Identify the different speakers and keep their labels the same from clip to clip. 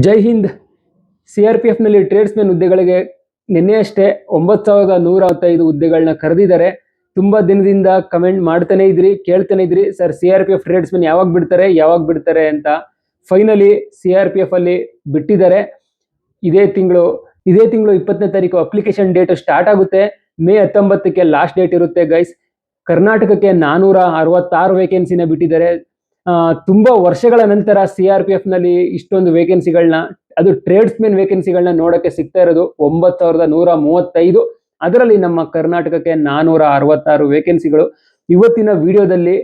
Speaker 1: ಜೈ Hind. CRPFನಲ್ಲಿ tradesman ಹುದ್ದೆಗಳಿಗೆ ನಿನ್ನೆಯಷ್ಟೇ 9115 ಹುದ್ದೆಗಳನ್ನ ಕರೆದಿದ್ದಾರೆ. ತುಂಬ ದಿನದಿಂದ ಕಮೆಂಟ್ ಮಾಡ್ತಾನೆ ಇದ್ರಿ, ಕೇಳ್ತಾನೆ ಇದ್ರಿ, ಸರ್ CRPF ಟ್ರೇಡ್ಸ್ಮನ್ ಯಾವಾಗ ಬಿಡ್ತಾರೆ ಅಂತ. ಫೈನಲಿ CRPF ಅಲ್ಲಿ ಬಿಟ್ಟಿದ್ದಾರೆ. ಇದೇ ತಿಂಗಳು 20ನೇ ತಾರೀಕು ಅಪ್ಲಿಕೇಶನ್ ಡೇಟ್ ಸ್ಟಾರ್ಟ್ ಆಗುತ್ತೆ. ಮೇ 19ಕ್ಕೆ ಲಾಸ್ಟ್ ಡೇಟ್ ಇರುತ್ತೆ ಗೈಸ್. ಕರ್ನಾಟಕಕ್ಕೆ 466 ವೇಕೆನ್ಸಿನ ಬಿಟ್ಟಿದ್ದಾರೆ. ತುಂಬಾ ವರ್ಷಗಳ ನಂತರ CRPFನಲ್ಲಿ ಇಷ್ಟೊಂದು ವೇಕೆನ್ಸಿಗಳನ್ನ, ಅದು ಟ್ರೇಡ್ಸ್ಮನ್ ವೇಕೆನ್ಸಿಗಳನ್ನ ನೋಡಕ್ಕೆ ಸಿಗ್ತಾ ಇರೋದು 9135. ಅದರಲ್ಲಿ ನಮ್ಮ ಕರ್ನಾಟಕಕ್ಕೆ 466 ವೇಕೆನ್ಸಿಗಳು. ಇವತ್ತಿನ ವಿಡಿಯೋದಲ್ಲಿ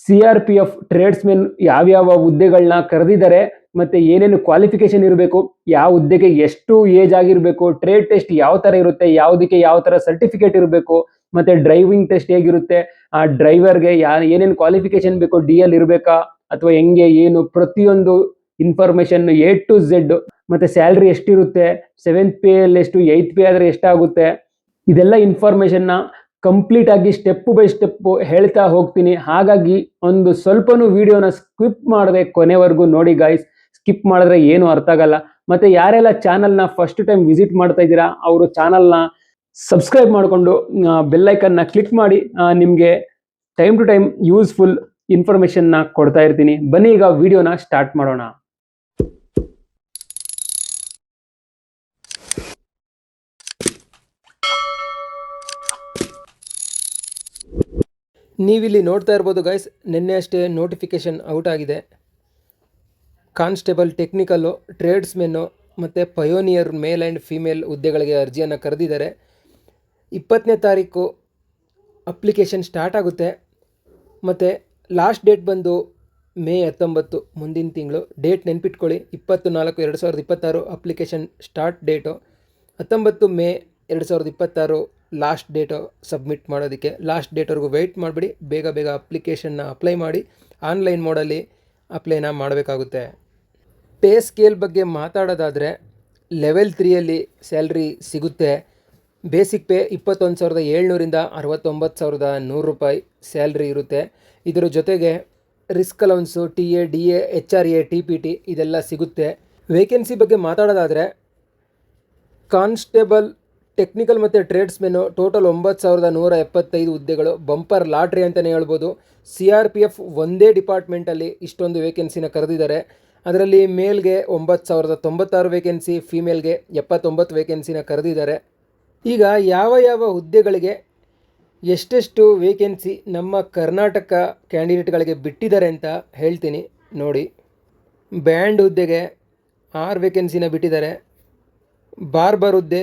Speaker 1: CRPF ಟ್ರೇಡ್ಸ್ಮನ್ ಯಾವ್ಯಾವ ಹುದ್ದೆಗಳನ್ನ ಕರೆದಿದ್ದಾರೆ, ಮತ್ತೆ ಏನೇನು ಕ್ವಾಲಿಫಿಕೇಶನ್ ಇರಬೇಕು, ಯಾವ ಹುದ್ದೆಗೆ ಎಷ್ಟು ಏಜ್ ಆಗಿರಬೇಕು, ಟ್ರೇಡ್ ಟೆಸ್ಟ್ ಯಾವ ತರ ಇರುತ್ತೆ, ಯಾವುದಕ್ಕೆ ಯಾವ ತರ ಸರ್ಟಿಫಿಕೇಟ್ ಇರಬೇಕು, ಮತ್ತೆ ಡ್ರೈವಿಂಗ್ ಟೆಸ್ಟ್ ಹೇಗಿರುತ್ತೆ, ಆ ಡ್ರೈವರ್ಗೆ ಏನೇನು ಕ್ವಾಲಿಫಿಕೇಶನ್ ಬೇಕು, DL ಇರಬೇಕಾ ಅಥವಾ ಹೆಂಗೆ ಏನು, ಪ್ರತಿಯೊಂದು ಇನ್ಫಾರ್ಮೇಶನ್ A to Z, ಮತ್ತೆ ಸ್ಯಾಲ್ರಿ ಎಷ್ಟಿರುತ್ತೆ, 7th ಪೇ ಅಲ್ಲಿ ಎಷ್ಟು, 8th ಪೇ ಆದ್ರೆ ಎಷ್ಟಾಗುತ್ತೆ, ಇದೆಲ್ಲ ಇನ್ಫಾರ್ಮೇಶನ್ನ ಕಂಪ್ಲೀಟ್ ಆಗಿ ಸ್ಟೆಪ್ ಬೈ ಸ್ಟೆಪ್ ಹೇಳ್ತಾ ಹೋಗ್ತೀನಿ. ಹಾಗಾಗಿ ಒಂದು ಸ್ವಲ್ಪನೂ ವಿಡಿಯೋನ ಸ್ಕಿಪ್ ಮಾಡದೆ ಕೊನೆವರೆಗೂ ನೋಡಿ ಗಾಯ್ಸ್. ಸ್ಕಿಪ್ ಮಾಡಿದ್ರೆ ಏನು ಅರ್ಥ ಆಗಲ್ಲ. ಮತ್ತೆ ಯಾರೆಲ್ಲ ಚಾನಲ್ನ ಫಸ್ಟ್ ಟೈಮ್ ವಿಸಿಟ್ ಮಾಡ್ತಾ ಇದ್ದೀರಾ ಅವರು ಚಾನಲ್ನ ಸಬ್ಸ್ಕ್ರೈಬ್ ಮಾಡಿಕೊಂಡು ಬೆಲ್ ಐಕನ್ನ ಕ್ಲಿಕ್ ಮಾಡಿ. ನಿಮಗೆ ಟೈಮ್ ಟು ಟೈಮ್ ಯೂಸ್ಫುಲ್ ಇನ್ಫಾರ್ಮೇಶನ್ನ ಕೊಡ್ತಾ ಇರ್ತೀನಿ. ಬನ್ನಿ ಈಗ ವಿಡಿಯೋನ ಸ್ಟಾರ್ಟ್ ಮಾಡೋಣ. ನೀವಿಲ್ಲಿ ನೋಡ್ತಾ ಇರ್ಬೋದು ಗೈಸ್, ನಿನ್ನೆ ಅಷ್ಟೇ ನೋಟಿಫಿಕೇಷನ್ ಔಟ್ ಆಗಿದೆ. ಕಾನ್ಸ್ಟೇಬಲ್, ಟೆಕ್ನಿಕಲ್ಲು, ಟ್ರೇಡ್ಸ್ಮೆನ್ನು ಮತ್ತು ಪಯೋನಿಯರ್ ಮೇಲ್ ಆ್ಯಂಡ್ ಫೀಮೇಲ್ ಹುದ್ದೆಗಳಿಗೆ ಅರ್ಜಿಯನ್ನು ಕರೆದಿದ್ದಾರೆ. 20ನೇ ತಾರೀಕು ಅಪ್ಲಿಕೇಶನ್ ಸ್ಟಾರ್ಟ್ ಆಗುತ್ತೆ. ಮತ್ತು ಲಾಸ್ಟ್ ಡೇಟ್ ಬಂದು ಮೇ 19, ಮುಂದಿನ ತಿಂಗಳು. ಡೇಟ್ ನೆನ್ಪಿಟ್ಕೊಳ್ಳಿ, 20/4/2026 application start date. 19 May 2026 last date submit ಮಾಡೋದಕ್ಕೆ. ಲಾಸ್ಟ್ ಡೇಟ್ವರೆಗೂ ವೆಯ್ಟ್ ಮಾಡಿಬಿಡಿ. ಬೇಗ ಅಪ್ಲಿಕೇಶನ್ನ ಅಪ್ಲೈ ಮಾಡಿ ಆನ್ಲೈನ್ ಮೋಡಲ್ಲಿ ಅಪ್ಲೈನ ಮಾಡಬೇಕಾಗುತ್ತೆ. ಪೇ ಸ್ಕೇಲ್ ಬಗ್ಗೆ ಮಾತಾಡೋದಾದರೆ, ಲೆವೆಲ್ 3ಯಲ್ಲಿ ಸ್ಯಾಲ್ರಿ ಸಿಗುತ್ತೆ. ಬೇಸಿಕ್ ಪೇ 21,700ರಿಂದ 69,100 ರೂಪಾಯಿ ಸ್ಯಾಲ್ರಿ ಇರುತ್ತೆ. ಇದರ ಜೊತೆಗೆ risk ಅಲೌನ್ಸು, TA, DA, HRA, TPT ಇದೆಲ್ಲ ಸಿಗುತ್ತೆ. ವೇಕೆನ್ಸಿ ಬಗ್ಗೆ ಮಾತಾಡೋದಾದರೆ, ಕಾನ್ಸ್ಟೇಬಲ್, ಟೆಕ್ನಿಕಲ್ ಮತ್ತು ಟ್ರೇಡ್ಸ್ಮೆನ್ನು ಟೋಟಲ್ 9,175 ಹುದ್ದೆಗಳು. ಬಂಪರ್ ಲಾಟ್ರಿ ಅಂತಲೇ ಹೇಳ್ಬೋದು. CRPF ಒಂದೇ ಡಿಪಾರ್ಟ್ಮೆಂಟಲ್ಲಿ ಇಷ್ಟೊಂದು ವೇಕೆನ್ಸಿನ ಕರೆದಿದ್ದಾರೆ. ಅದರಲ್ಲಿ ಮೇಲ್ಗೆ 9,096 ವೇಕೆನ್ಸಿ, ಫೀಮೇಲ್ಗೆ 79 ವೇಕೆನ್ಸಿನ ಕರೆದಿದ್ದಾರೆ. ಈಗ ಯಾವ ಹುದ್ದೆಗಳಿಗೆ ಎಷ್ಟೆಷ್ಟು ವೇಕೆನ್ಸಿ ನಮ್ಮ ಕರ್ನಾಟಕ ಕ್ಯಾಂಡಿಡೇಟ್ಗಳಿಗೆ ಬಿಟ್ಟಿದ್ದಾರೆ ಅಂತ ಹೇಳ್ತೀನಿ ನೋಡಿ. ಬ್ಯಾಂಡ್ ಹುದ್ದೆಗೆ 6 ವೇಕೆನ್ಸಿನ ಬಿಟ್ಟಿದ್ದಾರೆ. ಬಾರ್ಬರ್ ಹುದ್ದೆ,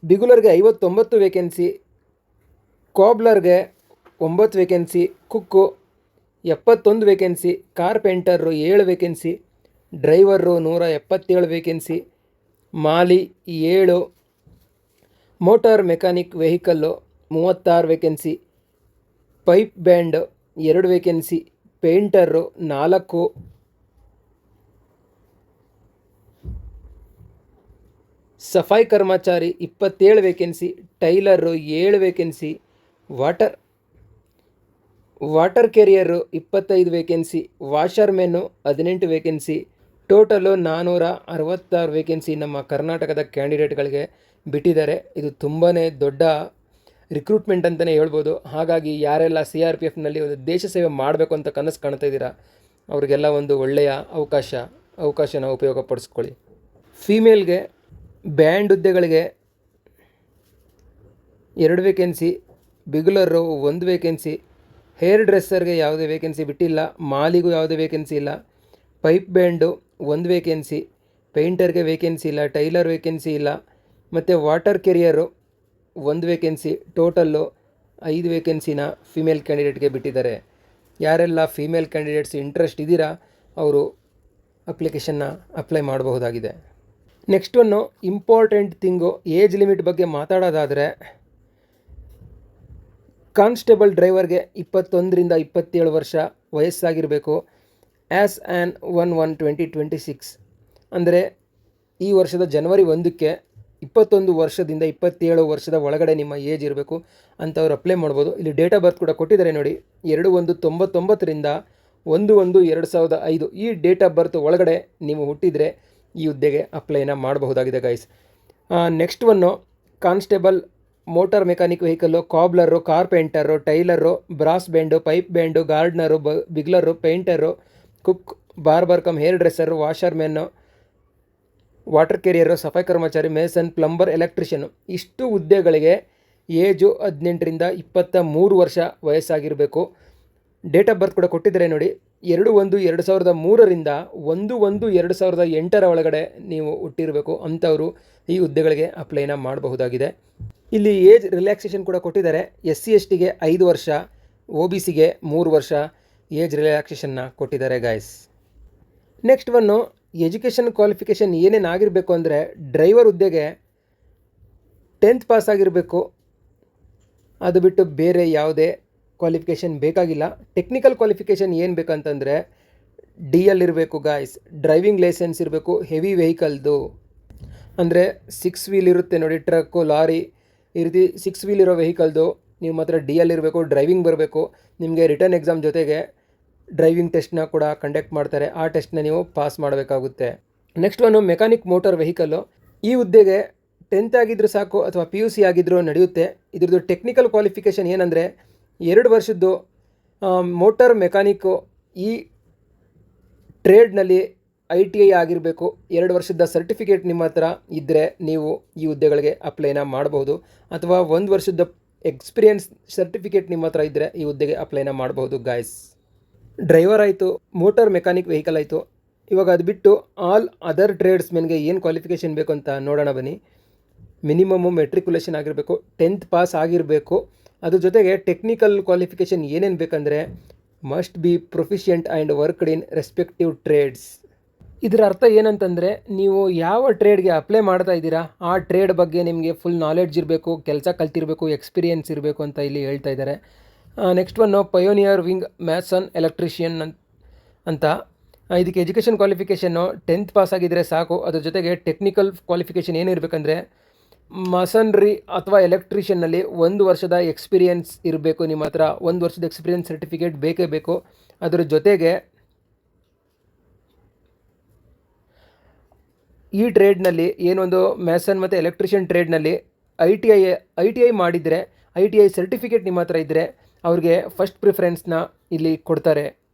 Speaker 1: ಬಿಗುಲರ್ಗೆ 59 ವೇಕೆನ್ಸಿ, ಕೋಬ್ಲರ್ಗೆ 9 vacancy, cook 71 vacancy, carpenter 7 vacancy, driver 177 vacancy, ಮಾಲಿ 7, motor mechanic vehicle 36 vacancy, pipe band 2 vacancy, painter 4, safai karmachari 27 vacancy, tailor 7 vacancy, water carrier 25 vacancy, washermen 18 vacancy. Total 466 vacancy ನಮ್ಮ ಕರ್ನಾಟಕದ ಕ್ಯಾಂಡಿಡೇಟ್ಗಳಿಗೆ ಬಿಟ್ಟಿದ್ದಾರೆ. ಇದು ತುಂಬಾ ದೊಡ್ಡ ರಿಕ್ರೂಟ್ಮೆಂಟ್ ಅಂತಲೇ ಹೇಳ್ಬೋದು. ಹಾಗಾಗಿ ಯಾರೆಲ್ಲ CRPFನಲ್ಲಿ ಒಂದು ದೇಶ ಸೇವೆ ಮಾಡಬೇಕು ಅಂತ ಕನಸು ಕಾಣ್ತಾ ಇದ್ದೀರಾ, ಅವರಿಗೆಲ್ಲ ಒಂದು ಒಳ್ಳೆಯ ಅವಕಾಶನ ಉಪಯೋಗಪಡಿಸ್ಕೊಳ್ಳಿ. ಫೀಮೇಲ್ಗೆ ಬ್ಯಾಂಡ್ ಹುದ್ದೆಗಳಿಗೆ 2 ವೇಕೆನ್ಸಿ, ಬಿಗುಲರು 1 ವೇಕೆನ್ಸಿ, ಹೇರ್ ಡ್ರೆಸ್ಸರ್ಗೆ ಯಾವುದೇ ವೇಕೆನ್ಸಿ ಬಿಟ್ಟಿಲ್ಲ, ಮಾಲಿಗೂ ಯಾವುದೇ ವೇಕೆನ್ಸಿ ಇಲ್ಲ, ಪೈಪ್ ಬ್ಯಾಂಡು 1 ವೇಕೆನ್ಸಿ, ಪೇಂಟರ್ಗೆ ವೇಕೆನ್ಸಿ ಇಲ್ಲ, ಟೈಲರ್ ವೇಕೆನ್ಸಿ ಇಲ್ಲ, ಮತ್ತು ವಾಟರ್ ಕೆರಿಯರು 1 ವೇಕೆನ್ಸಿ. ಟೋಟಲ್ಲು 5 ವೇಕೆನ್ಸಿನ ಫಿಮೇಲ್ ಕ್ಯಾಂಡಿಡೇಟ್ಗೆ ಬಿಟ್ಟಿದ್ದಾರೆ. ಯಾರೆಲ್ಲ ಫಿಮೇಲ್ ಕ್ಯಾಂಡಿಡೇಟ್ಸ್ ಇಂಟ್ರೆಸ್ಟ್ ಇದ್ದೀರಾ ಅವರು ಅಪ್ಲಿಕೇಶನ್ನ ಅಪ್ಲೈ ಮಾಡಬಹುದಾಗಿದೆ. Next one important thing, age limit ಬಗ್ಗೆ ಮಾತಾಡೋದಾದರೆ, ಕಾನ್ಸ್ಟೇಬಲ್ ಡ್ರೈವರ್ಗೆ 21ರಿಂದ 27 ವರ್ಷ ವಯಸ್ಸಾಗಿರಬೇಕು. ಆ್ಯಸ್ ಆ್ಯನ್ 1/1/2026 ಅಂದರೆ ಈ ವರ್ಷದ ಜನವರಿ 1ಕ್ಕೆ 21 ವರ್ಷದಿಂದ 27 ವರ್ಷದ ಒಳಗಡೆ ನಿಮ್ಮ ಏಜ್ ಇರಬೇಕು ಅಂಥವ್ರು ಅಪ್ಲೈ ಮಾಡ್ಬೋದು. ಇಲ್ಲಿ ಡೇಟ್ ಆಫ್ ಬರ್ತ್ ಕೂಡ ಕೊಟ್ಟಿದ್ದಾರೆ ನೋಡಿ. 2/1/99ರಿಂದ
Speaker 2: 1/1/2005 ಈ ಡೇಟ್ ಆಫ್ ಬರ್ತ್ ಒಳಗಡೆ ನೀವು ಹುಟ್ಟಿದರೆ ಈ ಹುದ್ದೆಗೆ ಅಪ್ಲೈನ ಮಾಡಬಹುದಾಗಿದೆ guys. Next one constable, motor mechanic vehicle, cobbler, carpenter, tailor, brass band, pipe band, gardener, bugler, painter, cook, barber cum hair dresser, washermen, water carrier, safai karmachari, mason, plumber, ಎಲೆಕ್ಟ್ರಿಷಿಯನು ಇಷ್ಟು ಹುದ್ದೆಗಳಿಗೆ ಏಜು 18ರಿಂದ 23 ವರ್ಷ ವಯಸ್ಸಾಗಿರಬೇಕು. ಡೇಟ್ ಆಫ್ ಬರ್ತ್ ಕೂಡ ಕೊಟ್ಟಿದ್ದಾರೆ ನೋಡಿ, 2/1/2003ರಿಂದ 1/1/2008 ಒಳಗಡೆ ನೀವು ಹುಟ್ಟಿರಬೇಕು. ಅಂಥವರು ಈ ಹುದ್ದೆಗಳಿಗೆ ಅಪ್ಲೈನ ಮಾಡಬಹುದಾಗಿದೆ. ಇಲ್ಲಿ ಏಜ್ ರಿಲ್ಯಾಕ್ಸೇಷನ್ ಕೂಡ ಕೊಟ್ಟಿದ್ದಾರೆ. SC/STಗೆ 5 ವರ್ಷ, OBCಗೆ 3 ವರ್ಷ ಏಜ್ ರಿಲ್ಯಾಕ್ಸೇಷನ್ನ ಕೊಟ್ಟಿದ್ದಾರೆ guys. Next one education qualification ಏನೇನು ಆಗಿರಬೇಕು ಅಂದರೆ, ಡ್ರೈವರ್ ಹುದ್ದೆಗೆ 10th ಪಾಸ್ ಆಗಿರಬೇಕು. ಅದು ಬಿಟ್ಟು ಬೇರೆ ಯಾವುದೇ ಕ್ವಾಲಿಫಿಕೇಷನ್ ಬೇಕಾಗಿಲ್ಲ. ಟೆಕ್ನಿಕಲ್ ಕ್ವಾಲಿಫಿಕೇಷನ್ ಏನು ಬೇಕಂತಂದರೆ DL ಇರಬೇಕು ಗಾಯ್ಸ್, ಡ್ರೈವಿಂಗ್ ಲೈಸೆನ್ಸ್ ಇರಬೇಕು ಹೆವಿ ವೆಹಿಕಲ್ದು, ಅಂದರೆ 6 ವೀಲ್ ಇರುತ್ತೆ ನೋಡಿ, ಟ್ರಕ್ಕು, ಲಾರಿ, ಈ ರೀತಿ 6 ವೀಲ್ ಇರೋ ವೆಹಿಕಲ್ದು ನೀವು ಮಾತ್ರ DL ಇರಬೇಕು, ಡ್ರೈವಿಂಗ್ ಬರಬೇಕು. ನಿಮಗೆ ರಿಟರ್ನ್ ಎಕ್ಸಾಮ್ ಜೊತೆಗೆ ಡ್ರೈವಿಂಗ್ ಟೆಸ್ಟ್ನ ಕೂಡ ಕಂಡಕ್ಟ್ ಮಾಡ್ತಾರೆ, ಆ ಟೆಸ್ಟ್ನ ನೀವು ಪಾಸ್ ಮಾಡಬೇಕಾಗುತ್ತೆ. Next one mechanic motor vehicle. ಈ ಹುದ್ದೆಗೆ 10th ಆಗಿದ್ದರೂ ಸಾಕು ಅಥವಾ PUC ಆಗಿದ್ದರೂ ನಡೆಯುತ್ತೆ. ಇದ್ರದ್ದು ಟೆಕ್ನಿಕಲ್ ಕ್ವಾಲಿಫಿಕೇಷನ್ ಏನಂದರೆ 2 ವರ್ಷದ್ದು ಮೋಟಾರ್ ಮೆಕ್ಯಾನಿಕ್ಕು ಈ ಟ್ರೇಡ್ನಲ್ಲಿ ITI ಆಗಿರಬೇಕು. 2 ವರ್ಷದ ಸರ್ಟಿಫಿಕೇಟ್ ನಿಮ್ಮ ಹತ್ರ ಇದ್ದರೆ ನೀವು ಈ ಹುದ್ದೆಗಳಿಗೆ ಅಪ್ಲೈನ ಮಾಡಬಹುದು, ಅಥವಾ 1 ವರ್ಷದ ಎಕ್ಸ್ಪೀರಿಯನ್ಸ್ ಸರ್ಟಿಫಿಕೇಟ್ ನಿಮ್ಮ ಹತ್ರ ಇದ್ದರೆ ಈ ಹುದ್ದೆಗೆ ಅಪ್ಲೈನ ಮಾಡಬಹುದು ಗಾಯ್ಸ್. ಡ್ರೈವರ್ ಆಯಿತು, ಮೋಟಾರ್ ಮೆಕ್ಯಾನಿಕ್ ವೆಹಿಕಲ್ ಆಯಿತು. ಇವಾಗ ಅದು ಬಿಟ್ಟು ಆಲ್ ಅದರ್ ಟ್ರೇಡ್ಸ್ಮೆನ್ಗೆ ಏನು ಕ್ವಾಲಿಫಿಕೇಷನ್ ಬೇಕು ಅಂತ ನೋಡೋಣ ಬನ್ನಿ. ಮಿನಿಮಮ್ಮು ಮೆಟ್ರಿಕ್ಯುಲೇಷನ್ ಆಗಿರಬೇಕು, 10th ಪಾಸ್ ಆಗಿರಬೇಕು. ಅದ್ರ ಜೊತೆಗೆ ಟೆಕ್ನಿಕಲ್ ಕ್ವಾಲಿಫಿಕೇಷನ್ ಏನೇನು ಬೇಕಂದರೆ must be proficient and worked in respective trades. ಇದರ ಅರ್ಥ ಏನಂತಂದರೆ, ನೀವು ಯಾವ ಟ್ರೇಡ್ಗೆ ಅಪ್ಲೈ ಮಾಡ್ತಾ ಇದ್ದೀರಾ ಆ ಟ್ರೇಡ್ ಬಗ್ಗೆ ನಿಮಗೆ ಫುಲ್ ನಾಲೆಡ್ಜ್ ಇರಬೇಕು, ಕೆಲಸ ಕಲ್ತಿರಬೇಕು, ಎಕ್ಸ್ಪೀರಿಯೆನ್ಸ್ ಇರಬೇಕು ಅಂತ ಇಲ್ಲಿ ಹೇಳ್ತಾ ಇದ್ದಾರೆ. Next one pioneer wing mason electrician ಅಂತ. ಇದಕ್ಕೆ ಎಜುಕೇಷನ್ ಕ್ವಾಲಿಫಿಕೇಷನ್ನು 10th ಪಾಸ್ ಆಗಿದ್ದರೆ ಸಾಕು. ಅದ್ರ ಜೊತೆಗೆ ಟೆಕ್ನಿಕಲ್ ಕ್ವಾಲಿಫಿಕೇಷನ್ ಏನಿರಬೇಕಂದ್ರೆ ಮಸನ್ರಿ ಅಥವಾ ಎಲೆಕ್ಟ್ರಿಷಿಯನ್ನಲ್ಲಿ 1 ವರ್ಷದ ಎಕ್ಸ್ಪೀರಿಯೆನ್ಸ್ ಇರಬೇಕು ನಿಮ್ಮ ಹತ್ರ. 1 ವರ್ಷದ ಎಕ್ಸ್ಪೀರಿಯೆನ್ಸ್ ಸರ್ಟಿಫಿಕೇಟ್ ಬೇಕೇ ಬೇಕು. ಅದರ ಜೊತೆಗೆ ಈ ಟ್ರೇಡ್ನಲ್ಲಿ ಏನೊಂದು ಮ್ಯಾಸನ್ ಮತ್ತು ಎಲೆಕ್ಟ್ರಿಷಿಯನ್ ಟ್ರೇಡ್ನಲ್ಲಿ ITI ಮಾಡಿದರೆ, ITI ಸರ್ಟಿಫಿಕೇಟ್ ನಿಮ್ಮ ಹತ್ರ ಇದ್ದರೆ ಅವ್ರಿಗೆ ಫಸ್ಟ್ ಪ್ರಿಫರೆನ್ಸ್ನ ಇಲ್ಲಿ ಕೊಡ್ತಾರೆ.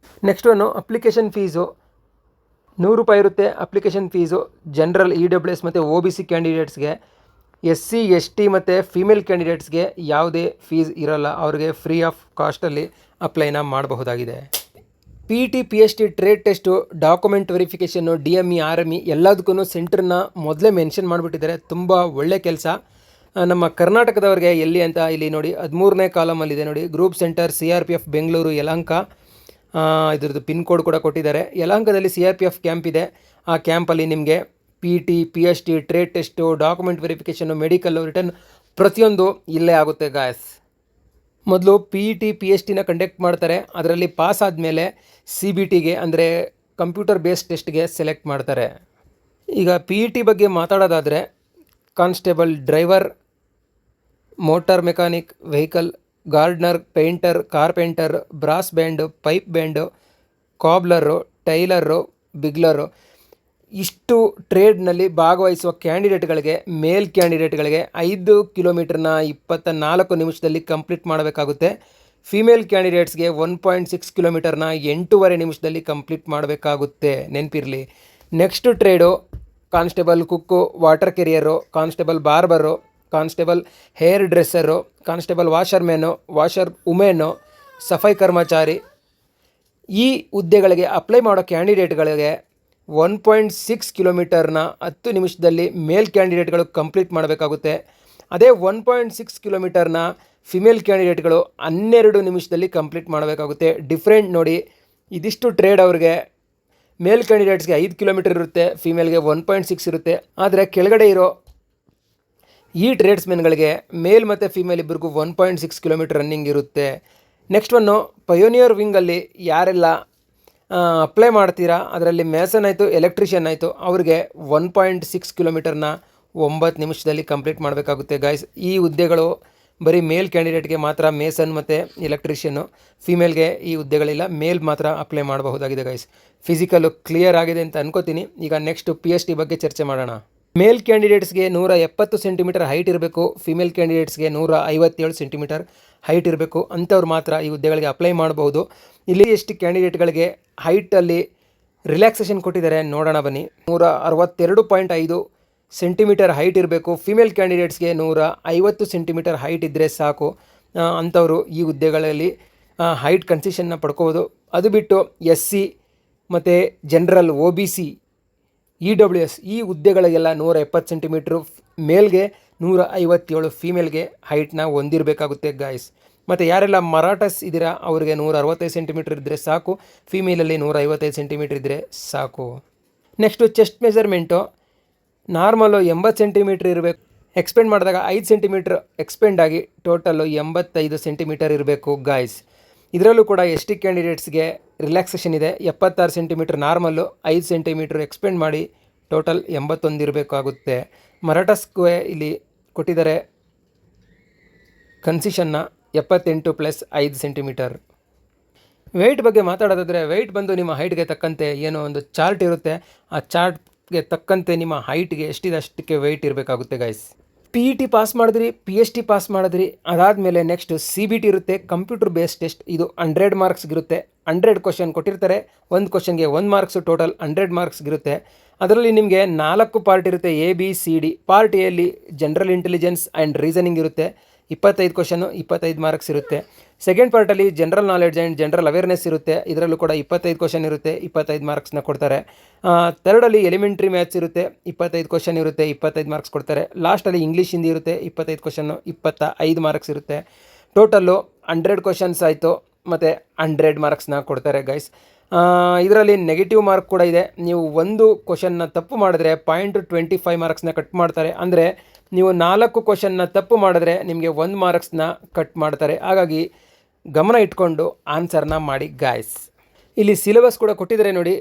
Speaker 2: ನೆಕ್ಸ್ಟ್ ಒನ್ನು ಅಪ್ಲಿಕೇಶನ್ ಫೀಸು ₹100 ಇರುತ್ತೆ. ಅಪ್ಲಿಕೇಶನ್ ಫೀಸು ಜನರಲ್, EWS ಮತ್ತು OBC ಕ್ಯಾಂಡಿಡೇಟ್ಸ್ಗೆ. SC/ST ಮತ್ತು ಫೀಮೇಲ್ ಕ್ಯಾಂಡಿಡೇಟ್ಸ್ಗೆ ಯಾವುದೇ ಫೀಸ್ ಇರೋಲ್ಲ, ಅವ್ರಿಗೆ ಫ್ರೀ ಆಫ್ ಕಾಸ್ಟಲ್ಲಿ ಅಪ್ಲೈನ ಮಾಡಬಹುದಾಗಿದೆ. PET PST trade test, document verification, DME RME ಎಲ್ಲದಕ್ಕೂ ಸೆಂಟ್ರನ್ನ ಮೊದಲೇ ಮೆನ್ಷನ್ ಮಾಡಿಬಿಟ್ಟಿದ್ದಾರೆ. ತುಂಬ ಒಳ್ಳೆ ಕೆಲಸ. ನಮ್ಮ ಕರ್ನಾಟಕದವ್ರಿಗೆ ಎಲ್ಲಿ ಅಂತ ಇಲ್ಲಿ ನೋಡಿ 13ನೇ ಕಾಲಮಲ್ಲಿದೆ ನೋಡಿ, group centre CRPF Bengaluru Yelahanka. ಇದ್ರದ್ದು ಪಿನ್ ಕೋಡ್ ಕೂಡ ಕೊಟ್ಟಿದ್ದಾರೆ. ಯಲಹಂಕದಲ್ಲಿ CRPF ಕ್ಯಾಂಪ್ ಇದೆ. ಆ ಕ್ಯಾಂಪಲ್ಲಿ ನಿಮಗೆ PET PST trade test, document verification, medical, return ಪ್ರತಿಯೊಂದು ಇಲ್ಲೇ ಆಗುತ್ತೆ ಗಾಯ್ಸ್. ಮೊದಲು PET PSTನ ಕಂಡಕ್ಟ್ ಮಾಡ್ತಾರೆ. ಅದರಲ್ಲಿ ಪಾಸ್ ಆದಮೇಲೆ CBTಗೆ ಅಂದರೆ ಕಂಪ್ಯೂಟರ್ ಬೇಸ್ಡ್ ಟೆಸ್ಟ್ಗೆ ಸೆಲೆಕ್ಟ್ ಮಾಡ್ತಾರೆ. ಈಗ PET ಬಗ್ಗೆ ಮಾತಾಡೋದಾದರೆ constable, driver, motor mechanic vehicle, gardener, painter, carpenter, brass band, pipe band, cobbler, tailor, bugler ಇಷ್ಟು ಟ್ರೇಡ್ನಲ್ಲಿ ಭಾಗವಹಿಸುವ ಕ್ಯಾಂಡಿಡೇಟ್ಗಳಿಗೆ, ಮೇಲ್ ಕ್ಯಾಂಡಿಡೇಟ್ಗಳಿಗೆ 5 ಕಿಲೋಮೀಟರ್ನ 24 ನಿಮಿಷದಲ್ಲಿ ಕಂಪ್ಲೀಟ್ ಮಾಡಬೇಕಾಗುತ್ತೆ. ಫೀಮೇಲ್ ಕ್ಯಾಂಡಿಡೇಟ್ಸ್ಗೆ 1.6 ಕಿಲೋಮೀಟರ್ನ 8.5 ನಿಮಿಷದಲ್ಲಿ ಕಂಪ್ಲೀಟ್ ಮಾಡಬೇಕಾಗುತ್ತೆ, ನೆನಪಿರಲಿ. Next trade constable cook, water carrier, constable barber, constable hair dresser, constable washerman, washer women, safai karmachari. ಈ ಹುದ್ದೆಗಳಿಗೆ ಅಪ್ಲೈ ಮಾಡೋ ಕ್ಯಾಂಡಿಡೇಟ್ಗಳಿಗೆ 1.6 ಕಿಲೋಮೀಟರ್ನ 10 ನಿಮಿಷದಲ್ಲಿ ಮೇಲ್ ಕ್ಯಾಂಡಿಡೇಟ್ಗಳು ಕಂಪ್ಲೀಟ್ ಮಾಡಬೇಕಾಗುತ್ತೆ. ಅದೇ 1.6 ಕಿಲೋಮೀಟರ್ನ ಫಿಮೇಲ್ ಕ್ಯಾಂಡಿಡೇಟ್ಗಳು 12 ನಿಮಿಷದಲ್ಲಿ ಕಂಪ್ಲೀಟ್ ಮಾಡಬೇಕಾಗುತ್ತೆ. ಡಿಫ್ರೆಂಟ್ ನೋಡಿ, ಇದಿಷ್ಟು ಟ್ರೇಡ್ ಅವ್ರಿಗೆ ಮೇಲ್ ಕ್ಯಾಂಡಿಡೇಟ್ಸ್ಗೆ 5 ಕಿಲೋಮೀಟರ್ ಇರುತ್ತೆ, ಫಿಮೇಲ್ಗೆ 1.6 ಇರುತ್ತೆ. ಆದರೆ ಕೆಳಗಡೆ ಇರೋ ಈ ಟ್ರೇಡ್ಸ್ಮೆನ್ಗಳಿಗೆ ಮೇಲ್ ಮತ್ತು ಫಿಮೇಲ್ ಇಬ್ಬರಿಗೂ 1.6 ಕಿಲೋಮೀಟರ್ ರನ್ನಿಂಗ್ ಇರುತ್ತೆ. ನೆಕ್ಸ್ಟ್ ಒನ್ನು ಪಯೋನಿಯರ್ ವಿಂಗಲ್ಲಿ ಯಾರೆಲ್ಲ ಅಪ್ಲೈ ಮಾಡ್ತೀರಾ, ಅದರಲ್ಲಿ ಮೇಸನ್ ಆಯಿತು, ಎಲೆಕ್ಟ್ರಿಷಿಯನ್ ಆಯಿತು, ಅವ್ರಿಗೆ 1.6 ಕಿಲೋಮೀಟರ್ನ 9 ನಿಮಿಷದಲ್ಲಿ ಕಂಪ್ಲೀಟ್ ಮಾಡಬೇಕಾಗುತ್ತೆ ಗಾಯ್ಸ್. ಈ ಹುದ್ದೆಗಳು ಬರೀ ಮೇಲ್ ಕ್ಯಾಂಡಿಡೇಟ್ಗೆ ಮಾತ್ರ ಮೇಸನ್ ಮತ್ತು ಎಲೆಕ್ಟ್ರಿಷಿಯನ್ನು, ಫಿಮೇಲ್ಗೆ ಈ ಹುದ್ದೆಗಳಿಲ್ಲ, ಮೇಲ್ ಮಾತ್ರ ಅಪ್ಲೈ ಮಾಡಬಹುದಾಗಿದೆ ಗೈಸ್. ಫಿಸಿಕಲ್ಲು ಕ್ಲಿಯರ್ ಆಗಿದೆ ಅಂತ ಅನ್ಕೋತೀನಿ. ಈಗ ನೆಕ್ಸ್ಟ್ PST ಬಗ್ಗೆ ಚರ್ಚೆ ಮಾಡೋಣ. ಮೇಲ್ ಕ್ಯಾಂಡಿಡೇಟ್ಸ್ಗೆ 170 ಸೆಂಟಿಮೀಟರ್ ಹೈಟ್ ಇರಬೇಕು, ಫಿಮೇಲ್ ಕ್ಯಾಂಡಿಡೇಟ್ಸ್ಗೆ 157 ಸೆಂಟಿಮೀಟರ್ ಹೈಟ್ ಇರಬೇಕು. ಅಂಥವ್ರು ಮಾತ್ರ ಈ ಹುದ್ದೆಗಳಿಗೆ ಅಪ್ಲೈ ಮಾಡಬಹುದು. ಇಲ್ಲಿ ಎಷ್ಟು ಕ್ಯಾಂಡಿಡೇಟ್ಗಳಿಗೆ ಹೈಟಲ್ಲಿ ರಿಲ್ಯಾಕ್ಸೇಷನ್ ಕೊಟ್ಟಿದ್ದಾರೆ ನೋಡೋಣ ಬನ್ನಿ. 162.5 ಸೆಂಟಿಮೀಟರ್ ಹೈಟ್ ಇರಬೇಕು. ಫಿಮೇಲ್ ಕ್ಯಾಂಡಿಡೇಟ್ಸ್ಗೆ 150 ಸೆಂಟಿಮೀಟರ್ ಹೈಟ್ ಇದ್ದರೆ ಸಾಕು. ಅಂಥವರು ಈ ಹುದ್ದೆಗಳಲ್ಲಿ ಹೈಟ್ ಕನ್ಸೆಷನ್ನ ಪಡ್ಕೋಬೋದು. ಅದು ಬಿಟ್ಟು SC ಮತ್ತು ಜನರಲ್, OBC, EWS ಈ ಹುದ್ದೆಗಳಿಗೆಲ್ಲ 170 ಸೆಂಟಿಮೀಟ್ರು ಮೇಲ್ಗೆ, 157 ಫೀಮೇಲ್ಗೆ ಹೈಟ್ನ ಹೊಂದಿರಬೇಕಾಗುತ್ತೆ ಗಾಯ್ಸ್. ಮತ್ತು ಯಾರೆಲ್ಲ ಮರಾಠಸ್ ಇದ್ದೀರಾ ಅವರಿಗೆ 165 ಸೆಂಟಿಮೀಟ್ರ್ ಇದ್ದರೆ ಸಾಕು, ಫೀಮೇಲಲ್ಲಿ 155 ಸೆಂಟಿಮೀಟ್ರ್ ಇದ್ದರೆ ಸಾಕು. Next chest measurement normal 80 centimetre ಇರಬೇಕು. ಎಕ್ಸ್ಪೆಂಡ್ ಮಾಡಿದಾಗ 5 ಸೆಂಟಿಮೀಟ್ರ್ ಎಕ್ಸ್ಪೆಂಡ್ ಆಗಿ ಟೋಟಲ್ಲು 85 ಸೆಂಟಿಮೀಟರ್ ಇರಬೇಕು ಗಾಯ್ಸ್. ಇದರಲ್ಲೂ ಕೂಡ ST ಕ್ಯಾಂಡಿಡೇಟ್ಸ್ಗೆ ರಿಲ್ಯಾಕ್ಸೇಷನ್ ಇದೆ. 76 ಸೆಂಟಿಮೀಟ್ರ್ ನಾರ್ಮಲ್ಲು, 5 ಸೆಂಟಿಮೀಟ್ರ್ ಎಕ್ಸ್ಪೆಂಡ್ ಮಾಡಿ ಟೋಟಲ್ 81 ಇರಬೇಕಾಗುತ್ತೆ. ಮರಾಠಸ್ಗೆ ಇಲ್ಲಿ ಕೊಟ್ಟಿದ್ದಾರೆ ಕನ್ಸಿಷನ್ನ 78 + 5 ಸೆಂಟಿಮೀಟರ್. ವೆಯ್ಟ್ ಬಗ್ಗೆ ಮಾತಾಡೋದಾದರೆ, ವೆಯ್ಟ್ ಬಂದು ನಿಮ್ಮ ಹೈಟ್ಗೆ ತಕ್ಕಂತೆ ಏನೋ ಒಂದು ಚಾರ್ಟ್ ಇರುತ್ತೆ. ಆ ಚಾರ್ಟ್ಗೆ ತಕ್ಕಂತೆ ನಿಮ್ಮ ಹೈಟ್ಗೆ ಎಷ್ಟಿದೆ ಅಷ್ಟಕ್ಕೆ ವೆಯ್ಟ್ ಇರಬೇಕಾಗುತ್ತೆ ಗೈಸ್. PET ಪಾಸ್ ಮಾಡಿದ್ರಿ, PST ಪಾಸ್ ಮಾಡಿದ್ರಿ, ಅದಾದಮೇಲೆ ನೆಕ್ಸ್ಟ್ CBT ಇರುತ್ತೆ, ಕಂಪ್ಯೂಟರ್ ಬೇಸ್ಡ್ ಟೆಸ್ಟ್. ಇದು 100 ಮಾರ್ಕ್ಸ್ಗಿರುತ್ತೆ. 100 ಕ್ವಶನ್ ಕೊಟ್ಟಿರ್ತಾರೆ. ಒಂದು ಕ್ವಶನ್ಗೆ 1 ಮಾರ್ಕ್ಸು, ಟೋಟಲ್ 100 ಮಾರ್ಕ್ಸ್ಗಿರುತ್ತೆ. ಅದರಲ್ಲಿ ನಿಮಗೆ 4 ಪಾರ್ಟ್ ಇರುತ್ತೆ, ABCD. ಪಾರ್ಟ್ ಎಲ್ಲಿ ಜನರಲ್ ಇಂಟೆಲಿಜೆನ್ಸ್ ಆ್ಯಂಡ್ ರೀಸನಿಂಗ್ ಇರುತ್ತೆ, 25 ಕ್ವಶನು, 25 ಮಾರ್ಕ್ಸ್ ಇರುತ್ತೆ. ಸೆಕೆಂಡ್ ಪಾರ್ಟಲ್ಲಿ general knowledge and general awareness ಇರುತ್ತೆ. ಇದರಲ್ಲೂ ಕೂಡ 25 ಕ್ವಶನ್ ಇರುತ್ತೆ, 25 ಮಾರ್ಕ್ಸ್ನ ಕೊಡ್ತಾರೆ. ಥರ್ಡಲ್ಲಿ ಎಲಿಮೆಂಟ್ರಿ ಮ್ಯಾಥ್ಸ್ ಇರುತ್ತೆ, 25 ಕ್ವಶನ್ ಇರುತ್ತೆ, 25 ಮಾರ್ಕ್ಸ್ ಕೊಡ್ತಾರೆ. ಲಾಸ್ಟಲ್ಲಿ ಇಂಗ್ಲೀಷ್ ಹಿಂದಿ ಇರುತ್ತೆ, 25 ಕ್ವಶನ್ನು, 25 ಮಾರ್ಕ್ಸ್ ಇರುತ್ತೆ. ಟೋಟಲ್ಲು 100 ಕ್ವಶನ್ಸ್ ಆಯಿತು ಮತ್ತು 100 ಮಾರ್ಕ್ಸ್ನ ಕೊಡ್ತಾರೆ ಗೈಸ್. ಇದರಲ್ಲಿ ನೆಗೆಟಿವ್ ಮಾರ್ಕ್ ಕೂಡ ಇದೆ. ನೀವು ಒಂದು ಕ್ವಶನ್ನ ತಪ್ಪು ಮಾಡಿದ್ರೆ 0.25 ಮಾರ್ಕ್ಸ್ನ ಕಟ್ ಮಾಡ್ತಾರೆ. ಅಂದರೆ ನೀವು 4 ಕ್ವಶನ್ನ ತಪ್ಪು ಮಾಡಿದ್ರೆ ನಿಮಗೆ 1 ಮಾರ್ಕ್ಸ್ನ ಕಟ್ ಮಾಡ್ತಾರೆ. ಹಾಗಾಗಿ ಗಮನ ಇಟ್ಕೊಂಡು ಆನ್ಸರ್ನ ಮಾಡಿ ಗಾಯ್ಸ್. ಇಲ್ಲಿ ಸಿಲೆಬಸ್ ಕೂಡ ಕೊಟ್ಟಿದ್ದಾರೆ ನೋಡಿ.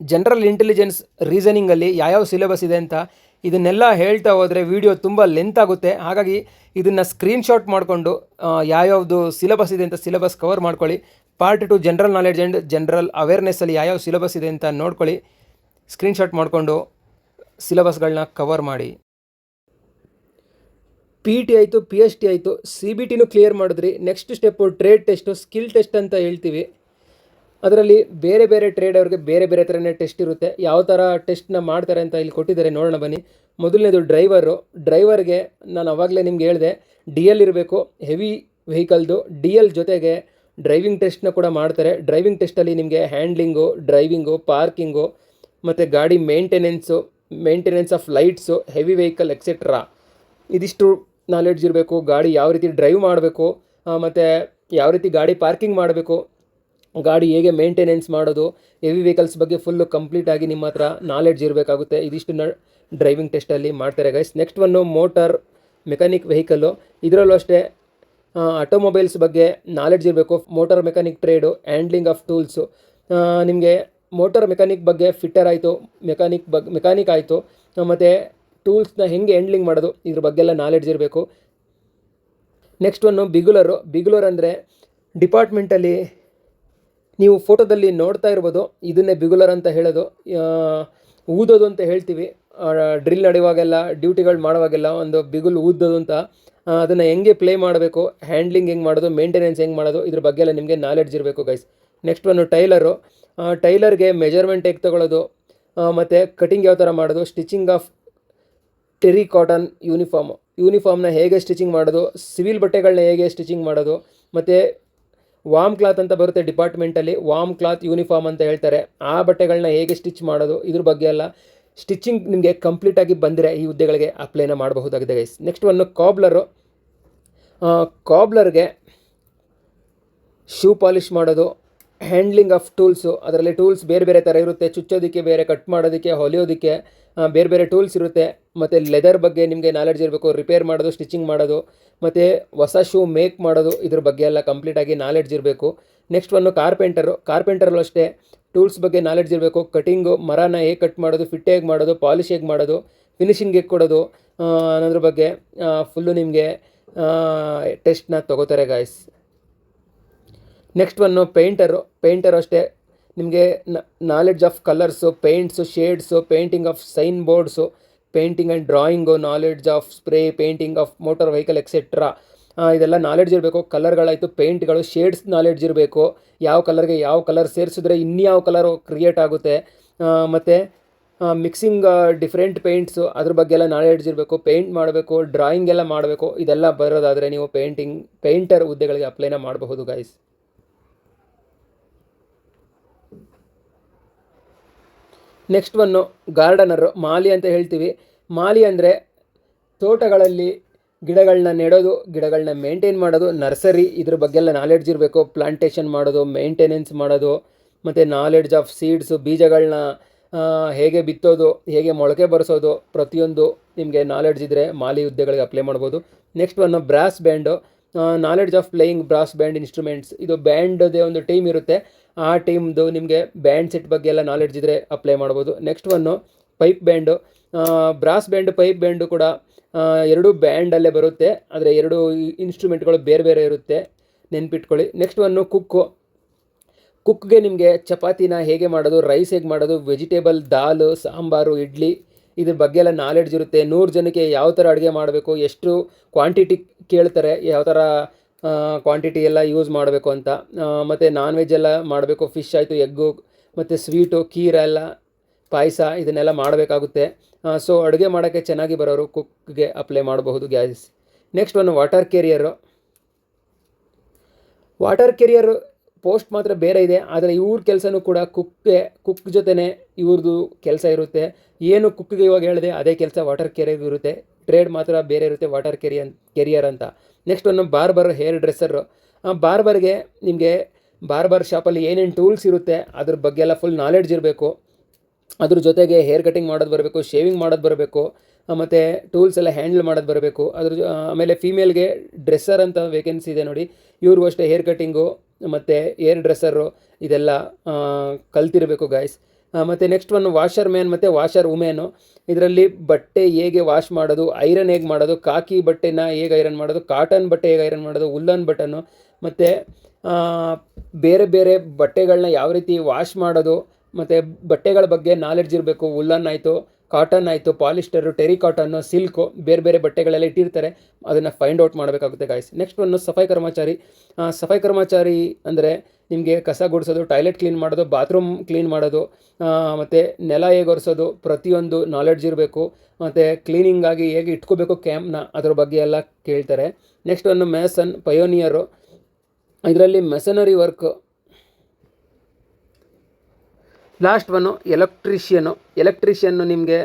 Speaker 2: ಜನರಲ್ ಇಂಟೆಲಿಜೆನ್ಸ್ ರೀಸನಿಂಗಲ್ಲಿ ಯಾವ್ಯಾವ ಸಿಲೆಬಸ್ ಇದೆ ಅಂತ ಇದನ್ನೆಲ್ಲ ಹೇಳ್ತಾ ಹೋದರೆ ವಿಡಿಯೋ ತುಂಬ ಲೆಂತ್ ಆಗುತ್ತೆ. ಹಾಗಾಗಿ ಇದನ್ನು ಸ್ಕ್ರೀನ್ಶಾಟ್ ಮಾಡಿಕೊಂಡು ಯಾವ್ಯಾವುದು ಸಿಲೆಬಸ್ ಇದೆ ಅಂತ ಸಿಲೆಬಸ್ ಕವರ್ ಮಾಡ್ಕೊಳ್ಳಿ. Part 2 general knowledge and general ಅವೇರ್ನೆಸ್ಸಲ್ಲಿ ಯಾವ್ಯಾವ ಸಿಲೆಬಸ್ ಇದೆ ಅಂತ ನೋಡ್ಕೊಳ್ಳಿ. ಸ್ಕ್ರೀನ್ಶಾಟ್ ಮಾಡಿಕೊಂಡು ಸಿಲೆಬಸ್ಗಳನ್ನ ಕವರ್ ಮಾಡಿ. PET ಆಯಿತು, PST ಆಯಿತು, CBTನೂ ಕ್ಲಿಯರ್ ಮಾಡಿದ್ರಿ. Next step trade test, skill test ಅಂತ ಹೇಳ್ತೀವಿ. ಅದರಲ್ಲಿ ಬೇರೆ ಬೇರೆ ಟ್ರೇಡ್ ಅವ್ರಿಗೆ ಬೇರೆ ಬೇರೆ ಥರನೇ ಟೆಸ್ಟ್ ಇರುತ್ತೆ. ಯಾವ ಥರ ಟೆಸ್ಟ್ನ ಮಾಡ್ತಾರೆ ಅಂತ ಇಲ್ಲಿ ಕೊಟ್ಟಿದ್ದಾರೆ, ನೋಡೋಣ ಬನ್ನಿ. ಮೊದಲನೇದು ಡ್ರೈವರ್ಗೆ ನಾನು ಆವಾಗಲೇ ನಿಮ್ಗೆ ಹೇಳಿದೆ DL ಇರಬೇಕು, ಹೆವಿ ವೆಹಿಕಲ್ದು. DL ಜೊತೆಗೆ ಡ್ರೈವಿಂಗ್ ಟೆಸ್ಟ್ನ ಕೂಡ ಮಾಡ್ತಾರೆ. ಡ್ರೈವಿಂಗ್ ಟೆಸ್ಟಲ್ಲಿ ನಿಮಗೆ ಹ್ಯಾಂಡ್ಲಿಂಗು, ಡ್ರೈವಿಂಗು, ಪಾರ್ಕಿಂಗು ಮತ್ತು ಗಾಡಿ maintenance of lights, heavy vehicle etcetera ಇದಿಷ್ಟು ನಾಲೆಡ್ಜ್ ಇರಬೇಕು. ಗಾಡಿ ಯಾವ ರೀತಿ ಡ್ರೈವ್ ಮಾಡಬೇಕು ಮತ್ತು ಯಾವ ರೀತಿ ಗಾಡಿ ಪಾರ್ಕಿಂಗ್ ಮಾಡಬೇಕು, ಗಾಡಿ ಹೇಗೆ ಮೇಂಟೆನೆನ್ಸ್ ಮಾಡೋದು, ಹೆವಿ ವೆಹಿಕಲ್ಸ್ ಬಗ್ಗೆ ಫುಲ್ಲು ಕಂಪ್ಲೀಟಾಗಿ ನಿಮ್ಮ ಹತ್ರ ನಾಲೆಡ್ಜ್ ಇರಬೇಕಾಗುತ್ತೆ. ಇದಿಷ್ಟನ್ನ ಡ್ರೈವಿಂಗ್ ಟೆಸ್ಟಲ್ಲಿ ಮಾಡ್ತಾರೆ guys. Next one motor mechanic vehicle. ಇದರಲ್ಲೂ ಅಷ್ಟೇ ಆಟೋಮೊಬೈಲ್ಸ್ ಬಗ್ಗೆ ನಾಲೆಡ್ಜ್ ಇರಬೇಕು. Motor mechanic trade, handling of tools. ನಿಮಗೆ ಮೋಟಾರ್ ಮೆಕ್ಯಾನಿಕ್ ಬಗ್ಗೆ ಫಿಟ್ಟರ್ ಆಯಿತು, ಮೆಕ್ಯಾನಿಕ್ ಆಯಿತು, ಮತ್ತು ಟೂಲ್ಸ್ನ ಹೆಂಗೆ ಹ್ಯಾಂಡ್ಲಿಂಗ್ ಮಾಡೋದು ಇದ್ರ ಬಗ್ಗೆ ಎಲ್ಲ ನಾಲೆಡ್ಜ್ ಇರಬೇಕು. ನೆಕ್ಸ್ಟ್ ಒನ್ನು ಬಿಗುಲರ್ ಅಂದರೆ ಡಿಪಾರ್ಟ್ಮೆಂಟಲ್ಲಿ ನೀವು ಫೋಟೋದಲ್ಲಿ ನೋಡ್ತಾ ಇರ್ಬೋದು, ಇದನ್ನೇ ಬಿಗುಲರ್ ಅಂತ ಹೇಳೋದು. ಊದೋದು ಅಂತ ಹೇಳ್ತೀವಿ. ಡ್ರಿಲ್ ನಡೆಯುವಾಗೆಲ್ಲ, ಡ್ಯೂಟಿಗಳು ಮಾಡುವಾಗೆಲ್ಲ ಒಂದು ಬಿಗುಲ್ ಊದೋದು ಅಂತ. ಅದನ್ನು ಹೆಂಗೆ ಪ್ಲೇ ಮಾಡಬೇಕು, ಹ್ಯಾಂಡ್ಲಿಂಗ್ ಹೆಂಗೆ ಮಾಡೋದು, ಮೇಂಟೆನೆನ್ಸ್ ಹೆಂಗೆ ಮಾಡೋದು, ಇದ್ರ ಬಗ್ಗೆ ಎಲ್ಲ ನಿಮಗೆ ನಾಲೆಡ್ಜ್ ಇರಬೇಕು ಗೈಸ್. ನೆಕ್ಸ್ಟ್ ಒನ್ನು ಟೈಲರ್ಗೆ ಮೆಜರ್ಮೆಂಟ್ ಹೇಗೆ ತೊಗೊಳ್ಳೋದು, ಮತ್ತು ಕಟಿಂಗ್ ಯಾವ ಥರ ಮಾಡೋದು, ಸ್ಟಿಚಿಂಗ್ ಆಫ್ ಟೆರಿ ಕಾಟನ್ ಯೂನಿಫಾರ್ಮ್ನ ಹೇಗೆ ಸ್ಟಿಚಿಂಗ್ ಮಾಡೋದು, ಸಿವಿಲ್ ಬಟ್ಟೆಗಳನ್ನ ಹೇಗೆ ಸ್ಟಿಚಿಂಗ್ ಮಾಡೋದು, ಮತ್ತು ವಾಮ್ ಕ್ಲಾತ್ ಅಂತ ಬರುತ್ತೆ ಡಿಪಾರ್ಟ್ಮೆಂಟಲ್ಲಿ, ವಾಮ್ ಕ್ಲಾತ್ ಯೂನಿಫಾರ್ಮ್ ಅಂತ ಹೇಳ್ತಾರೆ. ಆ ಬಟ್ಟೆಗಳನ್ನ ಹೇಗೆ ಸ್ಟಿಚ್ ಮಾಡೋದು, ಇದ್ರ ಬಗ್ಗೆ ಎಲ್ಲ ಸ್ಟಿಚಿಂಗ್ ನಿಮಗೆ ಕಂಪ್ಲೀಟಾಗಿ ಬಂದರೆ ಈ ಹುದ್ದೆಗಳಿಗೆ ಅಪ್ಲೈನ ಮಾಡಬಹುದಾಗಿದೆ ಗೈಸ್. ನೆಕ್ಸ್ಟ್ ಒನ್ನು ಕಾಬ್ಲರ್ಗೆ ಶೂ ಪಾಲಿಷ್ ಮಾಡೋದು, ಹ್ಯಾಂಡ್ಲಿಂಗ್ ಆಫ್ ಟೂಲ್ಸು. ಅದರಲ್ಲಿ ಟೂಲ್ಸ್ ಬೇರೆ ಬೇರೆ ಥರ ಇರುತ್ತೆ. ಚುಚ್ಚೋದಕ್ಕೆ ಬೇರೆ, ಕಟ್ ಮಾಡೋದಕ್ಕೆ, ಹೊಲಿಯೋದಕ್ಕೆ ಬೇರೆ ಬೇರೆ ಟೂಲ್ಸ್ ಇರುತ್ತೆ. ಮತ್ತು ಲೆದರ್ ಬಗ್ಗೆ ನಿಮಗೆ ನಾಲೆಡ್ಜ್ ಇರಬೇಕು, ರಿಪೇರ್ ಮಾಡೋದು, ಸ್ಟಿಚಿಂಗ್ ಮಾಡೋದು, ಮತ್ತು ಹೊಸ ಶೂ ಮೇಕ್ ಮಾಡೋದು, ಇದ್ರ ಬಗ್ಗೆ ಎಲ್ಲ ಕಂಪ್ಲೀಟಾಗಿ ನಾಲೆಡ್ಜ್ ಇರಬೇಕು. ನೆಕ್ಸ್ಟ್ ಒನ್ನು ಕಾರ್ಪೆಂಟರಲ್ಲೂ ಅಷ್ಟೇ ಟೂಲ್ಸ್ ಬಗ್ಗೆ ನಾಲೆಡ್ಜ್ ಇರಬೇಕು. ಕಟಿಂಗು, ಮರನ ಹೇಗೆ ಕಟ್ ಮಾಡೋದು, ಫಿಟ್ ಹೇಗೆ ಮಾಡೋದು, ಪಾಲಿಶ್ ಹೇಗೆ ಮಾಡೋದು, ಫಿನಿಷಿಂಗ್ ಹೇಗೆ ಕೊಡೋದು ಅನ್ನೋದ್ರ ಬಗ್ಗೆ ಫುಲ್ಲು ನಿಮಗೆ ಟೆಸ್ಟ್ನ ತೊಗೋತಾರೆ ಗಾಯ್ಸ್. ನೆಕ್ಸ್ಟ್ ಒನ್ನು ಪೇಂಟರು ಅಷ್ಟೇ ನಿಮಗೆ knowledge of colours, paints, shades, painting of sine boards, painting and drawing, knowledge of spray painting of motor vehicle etcetera, ಇದೆಲ್ಲ ನಾಲೆಡ್ಜ್ ಇರಬೇಕು. ಕಲರ್ಗಳಾಯಿತು, ಪೇಂಟ್ಗಳು, ಶೇಡ್ಸ್ ನಾಲೆಡ್ಜ್ ಇರಬೇಕು. ಯಾವ ಕಲರ್ಗೆ ಯಾವ ಕಲರ್ ಸೇರಿಸಿದ್ರೆ ಇನ್ಯಾವ ಕಲರು ಕ್ರಿಯೇಟ್ ಆಗುತ್ತೆ, ಮತ್ತು ಮಿಕ್ಸಿಂಗ್ ಡಿಫ್ರೆಂಟ್ ಪೇಂಟ್ಸು ಅದ್ರ ಬಗ್ಗೆ ಎಲ್ಲ ನಾಲೆಡ್ಜ್ ಇರಬೇಕು. ಪೇಂಟ್ ಮಾಡಬೇಕು, ಡ್ರಾಯಿಂಗ್ ಎಲ್ಲ ಮಾಡಬೇಕು. ಇದೆಲ್ಲ ಬರೋದಾದರೆ ನೀವು ಪೇಂಟರ್ ಹುದ್ದೆಗಳಿಗೆ ಅಪ್ಲೈನ ಮಾಡಬಹುದು ಗೈಸ್. ನೆಕ್ಸ್ಟ್ ಒನ್ನು ಗಾರ್ಡನರು, ಮಾಲಿ ಅಂತ ಹೇಳ್ತೀವಿ. ಮಾಲಿ ಅಂದರೆ ತೋಟಗಳಲ್ಲಿ ಗಿಡಗಳನ್ನ ನೆಡೋದು, ಗಿಡಗಳನ್ನ ಮೇಂಟೈನ್ ಮಾಡೋದು, ನರ್ಸರಿ ಇದ್ರ ಬಗ್ಗೆ ಎಲ್ಲ ನಾಲೆಡ್ಜ್ ಇರಬೇಕು. ಪ್ಲಾಂಟೇಷನ್ ಮಾಡೋದು, ಮೇಂಟೆನೆನ್ಸ್ ಮಾಡೋದು, ಮತ್ತು ನಾಲೆಡ್ಜ್ ಆಫ್ ಸೀಡ್ಸು, ಬೀಜಗಳನ್ನ ಹೇಗೆ ಬಿತ್ತೋದು, ಹೇಗೆ ಮೊಳಕೆ ಬರೆಸೋದು, ಪ್ರತಿಯೊಂದು ನಿಮಗೆ ನಾಲೆಡ್ಜ್ ಇದ್ದರೆ ಮಾಲಿ ಹುದ್ದೆಗಳಿಗೆ ಅಪ್ಲೈ ಮಾಡ್ಬೋದು. Next one brass band, knowledge of playing brass band instruments. ಇದು ಬ್ಯಾಂಡ್ದೇ ಒಂದು ಟೀಮ್ ಇರುತ್ತೆ, ಆ ಟೀಮ್ದು ನಿಮಗೆ ಬ್ಯಾಂಡ್ ಸೆಟ್ ಬಗ್ಗೆ ಎಲ್ಲ ನಾಲೆಡ್ಜ್ ಇದ್ದರೆ ಅಪ್ಲೈ ಮಾಡ್ಬೋದು. Next one pipe band, brass band, pipe band ಕೂಡ ಎರಡೂ ಬ್ಯಾಂಡಲ್ಲೇ ಬರುತ್ತೆ, ಆದರೆ ಎರಡು ಇನ್ಸ್ಟ್ರೂಮೆಂಟ್ಗಳು ಬೇರೆ ಬೇರೆ ಇರುತ್ತೆ, ನೆನ್ಪಿಟ್ಕೊಳ್ಳಿ. ನೆಕ್ಸ್ಟ್ ಒನ್ನು ಕುಕ್ಗೆ ನಿಮಗೆ ಚಪಾತಿನ ಹೇಗೆ ಮಾಡೋದು, ರೈಸ್ ಹೇಗೆ ಮಾಡೋದು, ವೆಜಿಟೇಬಲ್ ದಾಲ್, ಸಾಂಬಾರು, ಇಡ್ಲಿ, ಇದ್ರ ಬಗ್ಗೆ ಎಲ್ಲ ನಾಲೆಡ್ಜ್ ಇರುತ್ತೆ. 100 ಜನಕ್ಕೆ ಯಾವ ಥರ ಅಡುಗೆ ಮಾಡಬೇಕು, ಎಷ್ಟು ಕ್ವಾಂಟಿಟಿ ಕೇಳ್ತಾರೆ, ಯಾವ ಥರ ಕ್ವಾಂಟಿಟಿ ಎಲ್ಲ ಯೂಸ್ ಮಾಡಬೇಕು ಅಂತ, ಮತ್ತು ನಾನ್ ವೆಜ್ ಎಲ್ಲ ಮಾಡಬೇಕು, ಫಿಶ್ ಆಯಿತು, ಎಗ್ಗು, ಮತ್ತು ಸ್ವೀಟು, ಖೀರ ಎಲ್ಲ, ಪಾಯಸ ಇದನ್ನೆಲ್ಲ ಮಾಡಬೇಕಾಗುತ್ತೆ. ಸೊ ಅಡುಗೆ ಮಾಡೋಕ್ಕೆ ಚೆನ್ನಾಗಿ ಬರೋರು ಕುಕ್ಗೆ ಅಪ್ಲೈ ಮಾಡಬಹುದು gas. Next one water career post ಮಾತ್ರ ಬೇರೆ ಇದೆ, ಆದರೆ ಇವ್ರ ಕೆಲಸನೂ ಕೂಡ ಕುಕ್ ಜೊತೆನೇ ಇವ್ರದ್ದು ಕೆಲಸ ಇರುತ್ತೆ. ಏನು ಕುಕ್ಗೆ ಇವಾಗ ಹೇಳಿದೆ ಅದೇ ಕೆಲಸ ವಾಟರ್ ಕೆರಿಯರ್ಗೂ ಇರುತ್ತೆ, ಟ್ರೇಡ್ ಮಾತ್ರ ಬೇರೆ ಇರುತ್ತೆ ವಾಟರ್ ಕೆರಿಯರ್ ಅಂತ. Next one hair dresser. ಬಾರ್ಬರ್ಗೆ ನಿಮಗೆ ಬಾರ್ಬರ್ ಶಾಪಲ್ಲಿ ಏನೇನು ಟೂಲ್ಸ್ ಇರುತ್ತೆ ಅದ್ರ ಬಗ್ಗೆ ಎಲ್ಲ ಫುಲ್ ನಾಲೆಡ್ಜ್ ಇರಬೇಕು. ಅದ್ರ ಜೊತೆಗೆ ಹೇರ್ ಕಟಿಂಗ್ ಮಾಡೋದು ಬರಬೇಕು, ಶೇವಿಂಗ್ ಮಾಡೋದು ಬರಬೇಕು, ಮತ್ತು ಟೂಲ್ಸ್ ಎಲ್ಲ ಹ್ಯಾಂಡಲ್ ಮಾಡೋದು ಬರಬೇಕು. ಆಮೇಲೆ ಫೀಮೇಲ್ಗೆ ಡ್ರೆಸ್ಸರ್ ಅಂತ ವೇಕೆನ್ಸಿ ಇದೆ ನೋಡಿ, ಇವ್ರಿಗೂ ಅಷ್ಟೇ ಹೇರ್ ಕಟಿಂಗು ಮತ್ತು ಏರ್ ಡ್ರೆಸ್ಸರು ಇದೆಲ್ಲ ಕಲ್ತಿರಬೇಕು ಗಾಯ್ಸ್. ಮತ್ತು ನೆಕ್ಸ್ಟ್ ಒನ್ ವಾಷರ್ ಮ್ಯಾನ್ ಮತ್ತು ವಾಷರ್ ವುಮೆನು. ಇದರಲ್ಲಿ ಬಟ್ಟೆ ಹೇಗೆ ವಾಶ್ ಮಾಡೋದು, ಐರನ್ ಹೇಗೆ ಮಾಡೋದು, ಕಾಕಿ ಬಟ್ಟೆನ ಹೇಗೆ ಐರನ್ ಮಾಡೋದು, ಕಾಟನ್ ಬಟ್ಟೆ ಹೇಗೆ ಐರನ್ ಮಾಡೋದು, ಉಲ್ಲನ್ ಬಟನ್ನು, ಮತ್ತು ಬೇರೆ ಬೇರೆ ಬಟ್ಟೆಗಳನ್ನ ಯಾವ ರೀತಿ ವಾಶ್ ಮಾಡೋದು, ಮತ್ತು ಬಟ್ಟೆಗಳ ಬಗ್ಗೆ ನಾಲೆಡ್ಜ್ ಇರಬೇಕು. ಉಲ್ಲನ್ ಆಯಿತು, ಕಾಟನ್ ಆಯಿತು, ಪಾಲಿಸ್ಟರು, ಟೆರಿ ಕಾಟನ್ನು, ಸಿಲ್ಕು, ಬೇರೆ ಬೇರೆ ಬಟ್ಟೆಗಳೆಲ್ಲ ಇಟ್ಟಿರ್ತಾರೆ, ಅದನ್ನು ಫೈಂಡ್ ಔಟ್ ಮಾಡಬೇಕಾಗುತ್ತೆ ಗಾಯ್ಸ್. ನೆಕ್ಸ್ಟ್ ಒನ್ನು ಸಫಾಯಿ ಕರ್ಮಚಾರಿ ಅಂದರೆ ನಿಮಗೆ ಕಸ ಗುಡಿಸೋದು, ಟಾಯ್ಲೆಟ್ ಕ್ಲೀನ್ ಮಾಡೋದು, ಬಾತ್ರೂಮ್ ಕ್ಲೀನ್ ಮಾಡೋದು, ಮತ್ತು ನೆಲ ಹೇಗೆ ಒರೆಸೋದು, ಪ್ರತಿಯೊಂದು ನಾಲೆಡ್ಜ್ ಇರಬೇಕು. ಮತ್ತು ಕ್ಲೀನಿಂಗಾಗಿ ಹೇಗೆ ಇಟ್ಕೋಬೇಕು ಕ್ಯಾಂಪ್ನ, ಅದ್ರ ಬಗ್ಗೆ ಎಲ್ಲ ಕೇಳ್ತಾರೆ. ನೆಕ್ಸ್ಟ್ ಒನ್ನು ಮ್ಯಾಸನ್ ಪಯೋನಿಯರು, ಇದರಲ್ಲಿ ಮೆಸನರಿ ವರ್ಕ್. ಲಾಸ್ಟ್ ಒನ್ನು ಎಲೆಕ್ಟ್ರಿಷಿಯನ್ನು ನಿಮಗೆ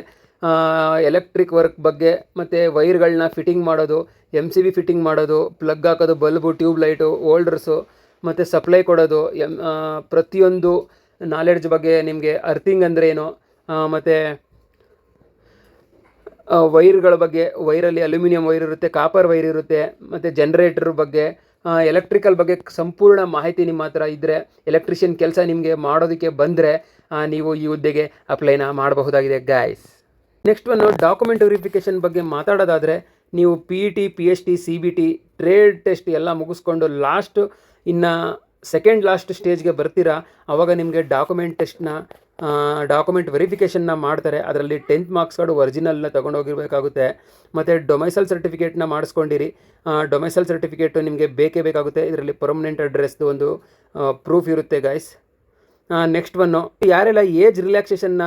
Speaker 2: ಎಲೆಕ್ಟ್ರಿಕ್ ವರ್ಕ್ ಬಗ್ಗೆ, ಮತ್ತು ವೈರ್ಗಳನ್ನ ಫಿಟ್ಟಿಂಗ್ ಮಾಡೋದು, MCB ಫಿಟ್ಟಿಂಗ್ ಮಾಡೋದು, ಪ್ಲಗ್ ಹಾಕೋದು, ಬಲ್ಬು, ಟ್ಯೂಬ್ ಲೈಟು, ಹೋಲ್ಡರ್ಸು, ಮತ್ತು ಸಪ್ಲೈ ಕೊಡೋದು, ಪ್ರತಿಯೊಂದು ನಾಲೆಡ್ಜ್ ಬಗ್ಗೆ ನಿಮಗೆ ಅರ್ಥಿಂಗ್ ಅಂದರೆ ಏನು, ಮತ್ತು ವೈರ್ಗಳ ಬಗ್ಗೆ, ವೈರಲ್ಲಿ ಅಲ್ಯೂಮಿನಿಯಂ ವೈರ್ ಇರುತ್ತೆ, ಕಾಪರ್ ವೈರ್ ಇರುತ್ತೆ, ಮತ್ತು ಜನ್ರೇಟರ್ ಬಗ್ಗೆ, ಎಲೆಕ್ಟ್ರಿಕಲ್ ಬಗ್ಗೆ ಸಂಪೂರ್ಣ ಮಾಹಿತಿ ನಿಮ್ಮ ಹತ್ರ ಇದ್ದರೆ, ಎಲೆಕ್ಟ್ರಿಷಿಯನ್ ಕೆಲಸ ನಿಮಗೆ ಮಾಡೋದಕ್ಕೆ ಬಂದರೆ ನೀವು ಈ ಹುದ್ದೆಗೆ ಅಪ್ಲೈನ ಮಾಡಬಹುದಾಗಿದೆ guys. Next one document verification ಬಗ್ಗೆ ಮಾತಾಡೋದಾದರೆ, ನೀವು PET, PST, CBT, trade test ಎಲ್ಲ ಮುಗಿಸ್ಕೊಂಡು ಸೆಕೆಂಡ್ ಲಾಸ್ಟ್ ಸ್ಟೇಜ್ಗೆ ಬರ್ತೀರಾ, ಆವಾಗ ನಿಮಗೆ ಡಾಕ್ಯುಮೆಂಟ್ ವೆರಿಫಿಕೇಷನ್ನ ಮಾಡ್ತಾರೆ. ಅದರಲ್ಲಿ 10th ಮಾರ್ಕ್ಸ್ ಕಾರ್ಡು ಒರಿಜಿನಲ್ನ ತೊಗೊಂಡೋಗಿರಬೇಕಾಗುತ್ತೆ, ಮತ್ತು ಡೊಮೈಸಲ್ ಸರ್ಟಿಫಿಕೇಟ್ನ ಮಾಡಿಸ್ಕೊಂಡಿರಿ. ಡೊಮೈಸಲ್ ಸರ್ಟಿಫಿಕೇಟು ನಿಮಗೆ ಬೇಕೇ ಬೇಕಾಗುತ್ತೆ. ಇದರಲ್ಲಿ ಪರ್ಮನೆಂಟ್ ಅಡ್ರೆಸ್ದು ಒಂದು ಪ್ರೂಫ್ ಇರುತ್ತೆ ಗಾಯ್ಸ್. ನೆಕ್ಸ್ಟ್ ಒನ್ನು ಯಾರೆಲ್ಲ ಏಜ್ ರಿಲ್ಯಾಕ್ಸೇಷನ್ನ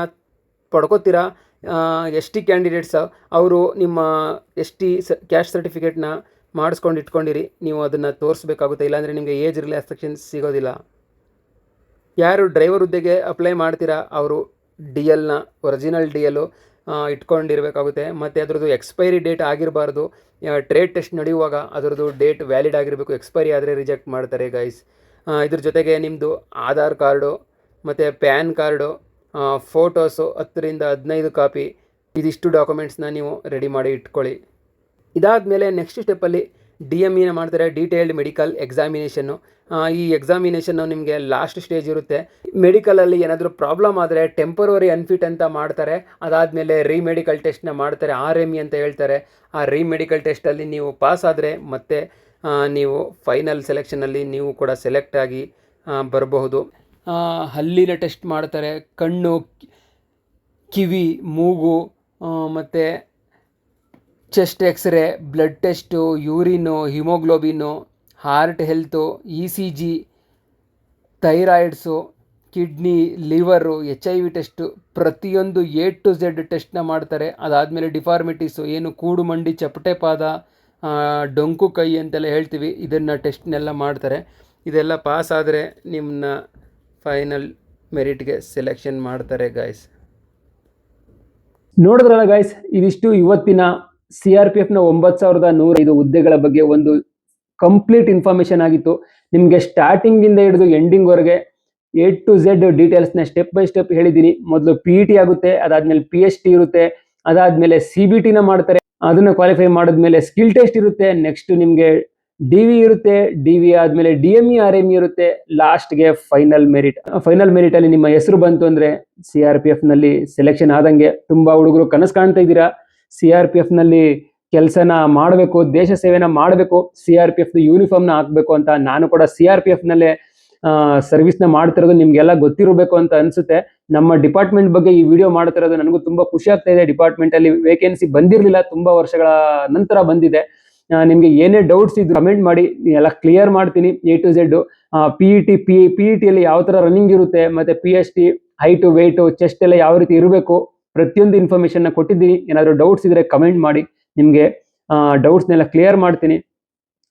Speaker 2: ಪಡ್ಕೋತೀರಾ, ST ಕ್ಯಾಂಡಿಡೇಟ್ಸ್, ಅವರು ನಿಮ್ಮ ST ಕ್ಯಾಸ್ಟ್ ಸರ್ಟಿಫಿಕೇಟ್ನ ಮಾಡಿಸ್ಕೊಂಡು ಇಟ್ಕೊಂಡಿರಿ, ನೀವು ಅದನ್ನು ತೋರಿಸ್ಬೇಕಾಗುತ್ತೆ, ಇಲ್ಲಾಂದರೆ ನಿಮಗೆ ಏಜ್ ರಿಲ್ಯಾಕ್ಸೇಷನ್ ಸಿಗೋದಿಲ್ಲ. ಯಾರು ಡ್ರೈವರ್ ಹುದ್ದೆಗೆ ಅಪ್ಲೈ ಮಾಡ್ತೀರಾ ಅವರು DLನ ಒರಿಜಿನಲ್ DL ಇಟ್ಕೊಂಡಿರಬೇಕಾಗುತ್ತೆ, ಮತ್ತು ಅದರದ್ದು ಎಕ್ಸ್ಪೈರಿ ಡೇಟ್ ಆಗಿರಬಾರ್ದು. ಟ್ರೇಡ್ ಟೆಸ್ಟ್ ನಡೆಯುವಾಗ ಅದರದ್ದು ಡೇಟ್ ವ್ಯಾಲಿಡ್ ಆಗಿರಬೇಕು, ಎಕ್ಸ್ಪೈರಿ ಆದರೆ ರಿಜೆಕ್ಟ್ ಮಾಡ್ತಾರೆ ಗೈಸ್. ಇದ್ರ ಜೊತೆಗೆ ನಿಮ್ಮದು ಆಧಾರ್ ಕಾರ್ಡು ಮತ್ತು ಪ್ಯಾನ್ ಕಾರ್ಡು, ಫೋಟೋಸು 10 ರಿಂದ 15 ಕಾಪಿ, ಇದಿಷ್ಟು ಡಾಕ್ಯುಮೆಂಟ್ಸ್ನ ನೀವು ರೆಡಿ ಮಾಡಿ ಇಟ್ಕೊಳ್ಳಿ. ಇದಾದಮೇಲೆ ನೆಕ್ಸ್ಟ್ ಸ್ಟೆಪ್ಪಲ್ಲಿ DME ಮಾಡ್ತಾರೆ, ಡೀಟೇಲ್ಡ್ ಮೆಡಿಕಲ್ ಎಕ್ಸಾಮಿನೇಷನ್ನು. ಈ ಎಕ್ಸಾಮಿನೇಷನ್ನು ನಿಮಗೆ ಲಾಸ್ಟ್ ಸ್ಟೇಜ್ ಇರುತ್ತೆ. ಮೆಡಿಕಲಲ್ಲಿ ಏನಾದರೂ ಪ್ರಾಬ್ಲಮ್ ಆದರೆ ಟೆಂಪರರಿ ಅನ್ಫಿಟ್ ಅಂತ ಮಾಡ್ತಾರೆ. ಅದಾದಮೇಲೆ ರೀಮೆಡಿಕಲ್ ಟೆಸ್ಟ್ನ ಮಾಡ್ತಾರೆ, RME ಅಂತ ಹೇಳ್ತಾರೆ. ಆ ರೀಮೆಡಿಕಲ್ ಟೆಸ್ಟಲ್ಲಿ ನೀವು ಪಾಸ್ ಆದರೆ ಮತ್ತೆ ನೀವು ಫೈನಲ್ ಸೆಲೆಕ್ಷನಲ್ಲಿ ನೀವು ಕೂಡ ಸೆಲೆಕ್ಟ್ ಆಗಿ ಬರಬಹುದು. ಹಲ್ಲಿನ ಟೆಸ್ಟ್ ಮಾಡ್ತಾರೆ, ಕಣ್ಣು, ಕಿವಿ, ಮೂಗು, ಮತ್ತು chest X-ray, blood test, urine, haemoglobin, heart health, ECG, thyroids, kidney, liver, HIV test, ಪ್ರತಿಯೊಂದು A to Z ಟೆಸ್ಟ್ನ ಮಾಡ್ತಾರೆ. ಅದಾದಮೇಲೆ ಡಿಫಾರ್ಮಿಟೀಸು, ಏನು ಕೂಡು ಮಂಡಿ, ಚಪ್ಪಟೆ ಪಾದ, ಡೊಂಕು ಕೈ ಅಂತೆಲ್ಲ ಹೇಳ್ತೀವಿ, ಇದನ್ನು ಟೆಸ್ಟ್ನೆಲ್ಲ ಮಾಡ್ತಾರೆ. ಇದೆಲ್ಲ ಪಾಸ್ ಆದರೆ ನಿಮ್ಮನ್ನ ಫೈನಲ್ ಮೆರಿಟ್ಗೆ ಸೆಲೆಕ್ಷನ್ ಮಾಡ್ತಾರೆ ಗಾಯ್ಸ್.
Speaker 1: ನೋಡಿದ್ರಲ್ಲ ಗಾಯ್ಸ್, ಇದಿಷ್ಟು ಇವತ್ತಿನ CRPF ನ 9105 ಹುದ್ದೆಗಳ ಬಗ್ಗೆ ಒಂದು ಕಂಪ್ಲೀಟ್ ಇನ್ಫಾರ್ಮೇಶನ್ ಆಗಿತ್ತು. ನಿಮಗೆ ಸ್ಟಾರ್ಟಿಂಗ್ ಇಂದ ಹಿಡಿದು ಎಂಡಿಂಗ್ ವರೆಗೆ A to Z ಡೀಟೇಲ್ಸ್ನ ಸ್ಟೆಪ್ ಬೈ ಸ್ಟೆಪ್ ಹೇಳಿದ್ದೀನಿ. ಮೊದಲು PET ಆಗುತ್ತೆ, ಅದಾದ್ಮೇಲೆ PST ಇರುತ್ತೆ, ಅದಾದ್ಮೇಲೆ CBT ನ ಮಾಡ್ತಾರೆ, ಅದನ್ನ ಕ್ವಾಲಿಫೈ ಮಾಡಿದ್ಮೇಲೆ ಸ್ಕಿಲ್ ಟೆಸ್ಟ್ ಇರುತ್ತೆ, ನೆಕ್ಸ್ಟ್ ನಿಮಗೆ DV ಇರುತ್ತೆ, DV ಆದ್ಮೇಲೆ DME RME ಇರುತ್ತೆ, ಲಾಸ್ಟ್ಗೆ ಫೈನಲ್ ಮೆರಿಟ್ ಅಲ್ಲಿ ನಿಮ್ಮ ಹೆಸರು ಬಂತು ಅಂದ್ರೆ CRPF ನಲ್ಲಿ ಸೆಲೆಕ್ಷನ್ ಆದಂಗೆ. ತುಂಬಾ ಹುಡುಗರು ಕನಸು ಕಾಣ್ತಾ ಇದ್ದೀರಾ, CRPF ನಲ್ಲಿ ಕೆಲಸನ ಮಾಡಬೇಕು, ದೇಶ ಸೇವೆನ ಮಾಡಬೇಕು, CRPF ಯೂನಿಫಾರ್ಮ್ನ ಹಾಕಬೇಕು ಅಂತ. ನಾನು ಕೂಡ CRPF ನಲ್ಲೇ ಸರ್ವಿಸ್ನ ಮಾಡ್ತಿರೋದು ನಿಮ್ಗೆಲ್ಲ ಗೊತ್ತಿರಬೇಕು ಅಂತ ಅನ್ಸುತ್ತೆ. ನಮ್ಮ ಡಿಪಾರ್ಟ್ಮೆಂಟ್ ಬಗ್ಗೆ ಈ ವಿಡಿಯೋ ಮಾಡ್ತಿರೋದು ನನಗೂ ತುಂಬಾ ಖುಷಿ ಆಗ್ತಾ ಇದೆ. ಡಿಪಾರ್ಟ್ಮೆಂಟ್ ಅಲ್ಲಿ ವೇಕೆನ್ಸಿ ಬಂದಿರಲಿಲ್ಲ, ತುಂಬಾ ವರ್ಷಗಳ ನಂತರ ಬಂದಿದೆ. ನಿಮ್ಗೆ ಏನೇ ಡೌಟ್ಸ್ ಇದ್ರು ಕಮೆಂಟ್ ಮಾಡಿ, ಎಲ್ಲ ಕ್ಲಿಯರ್ ಮಾಡ್ತೀನಿ. A to Z PET ಅಲ್ಲಿ ಯಾವ ತರ ರನ್ನಿಂಗ್ ಇರುತ್ತೆ, ಮತ್ತೆ PST ಹೈಟು, ವೆಯ್ಟು, ಚೆಸ್ಟ್ ಎಲ್ಲ ಯಾವ ರೀತಿ ಇರಬೇಕು, ಪ್ರತಿಯೊಂದು ಇನ್ಫಾರ್ಮೇಶನ್ ನ ಕೊಟ್ಟಿದ್ದೀನಿ. ಏನಾದರೂ ಡೌಟ್ಸ್ ಇದ್ರೆ ಕಮೆಂಟ್ ಮಾಡಿ, ನಿಮಗೆ ಡೌಟ್ಸ್ನೆಲ್ಲ ಕ್ಲಿಯರ್ ಮಾಡ್ತೀನಿ.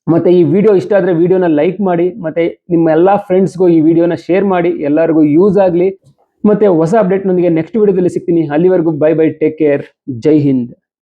Speaker 1: ಮತ್ತೆ ಈ ವಿಡಿಯೋ ಇಷ್ಟ ಆದರೆ ವಿಡಿಯೋನ ಲೈಕ್ ಮಾಡಿ, ಮತ್ತೆ ನಿಮ್ಮ ಎಲ್ಲ ಫ್ರೆಂಡ್ಸ್ಗೂ ಈ ವಿಡಿಯೋನ ಶೇರ್ ಮಾಡಿ, ಎಲ್ಲರಿಗೂ ಯೂಸ್ ಆಗಲಿ. ಮತ್ತೆ ಹೊಸ ಅಪ್ಡೇಟ್ನೊಂದಿಗೆ ನೆಕ್ಸ್ಟ್ ವಿಡಿಯೋದಲ್ಲಿ ಸಿಗ್ತೀನಿ. ಅಲ್ಲಿವರೆಗೂ ಬೈ ಬೈ, ಟೇಕ್ ಕೇರ್, ಜೈ ಹಿಂದ್.